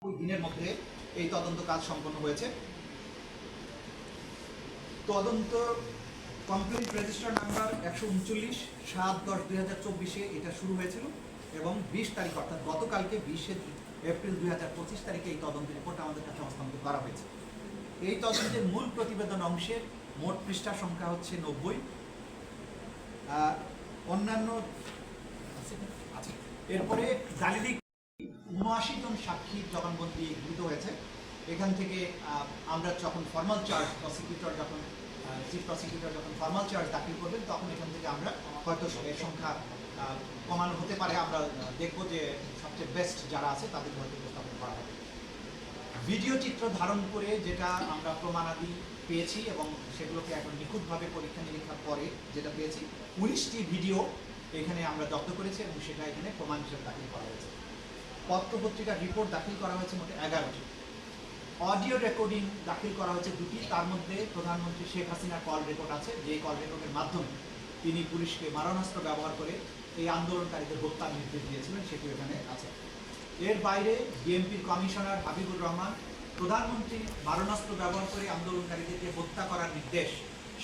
ওই দিনের মধ্যে এই তদন্ত কাজ সম্পন্ন হয়েছে। তদন্ত কমপ্লেন্ট রেজিস্টার নাম্বার 139/7/10/2024 এটা শুরু হয়েছিল এবং 20 তারিখ অর্থাৎ গতকালকে 20 এপ্রিল 2025 তারিখে এই তদন্ত রিপোর্ট আমাদের কাছে হস্তান্তর করা হয়েছে। এই তদন্তের মূল প্রতিবেদন অংশের মোট পৃষ্ঠা সংখ্যা হচ্ছে 90। অন্যান্য আছে। এরপরে দালিলিক 79 জন সাক্ষীর জবানবন্দি গৃহীত হয়েছে। এখান থেকে আমরা যখন ফর্মাল চার্জ চিফ প্রসিকিউটর যখন ফর্মাল চার্জ দাখিল করবেন তখন এখান থেকে আমরা হয়তো এর সংখ্যা কমানো হতে পারে। আমরা দেখব যে সবচেয়ে বেস্ট যারা আছে তাদের হয়তো উপস্থাপন করা হবে। ভিডিও চিত্র ধারণ করে যেটা আমরা প্রমাণাদি পেয়েছি এবং সেগুলোকে এখন নিখুঁতভাবে পরীক্ষা নিরীক্ষার পরে যেটা পেয়েছি 19টি ভিডিও এখানে আমরা জব্দ করেছি এবং সেটা এখানে প্রমাণ হিসেবে দাখিল করা হয়েছে। পত্রপত্রিকার রিপোর্ট দাখিল করা হয়েছে মোট 11টি। অডিও রেকর্ডিং দাখিল করা হয়েছে 2টি। তার মধ্যে প্রধানমন্ত্রী শেখ হাসিনার কল রেকর্ড আছে, যে কল রেকর্ডের মাধ্যমে তিনি পুলিশকে মারণাস্ত্র ব্যবহার করে এই আন্দোলনকারীদের হত্যার নির্দেশ দিয়েছিলেন, সেটি এখানে আছে। এর বাইরে বিএনপির কমিশনার হাবিবুর রহমান প্রধানমন্ত্রী মারণাস্ত্র ব্যবহার করে আন্দোলনকারীদেরকে হত্যা করার নির্দেশ,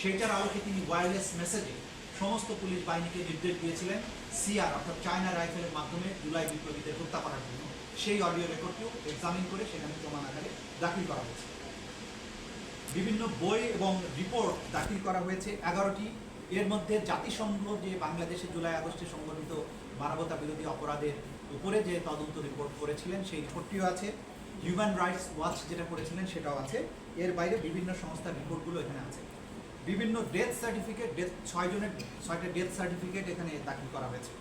সেটার আলোকে তিনি ওয়্যারলেস মেসেজে সমস্ত পুলিশ বাহিনীকে নির্দেশ দিয়েছিলেন সিআর অর্থাৎ চায়না রাইফেলের মাধ্যমে জুলাই বিপ্লবীদের হত্যা করার জন্য। সেই অডিও রেকর্ডটিও এক্সামিন করে সেখানে প্রমাণ আকারে দাখিল করা হয়েছে। বিভিন্ন বই এবং রিপোর্ট দাখিল করা হয়েছে 11টি। এর মধ্যে জাতিসংঘ যে বাংলাদেশে জুলাই আগস্টে সংঘটিত মানবতা বিরোধী অপরাধের উপরে যে তদন্ত রিপোর্ট করেছিলেন সেই রিপোর্টটিও আছে। হিউম্যান রাইটস ওয়াচ যেটা করেছিলেন সেটাও আছে। এর বাইরে বিভিন্ন সংস্থার রিপোর্টগুলো এখানে আছে। বিভিন্ন ডেথ সার্টিফিকেট 6টা ডেথ সার্টিফিকেট এখানে দাখিল করা হয়েছে।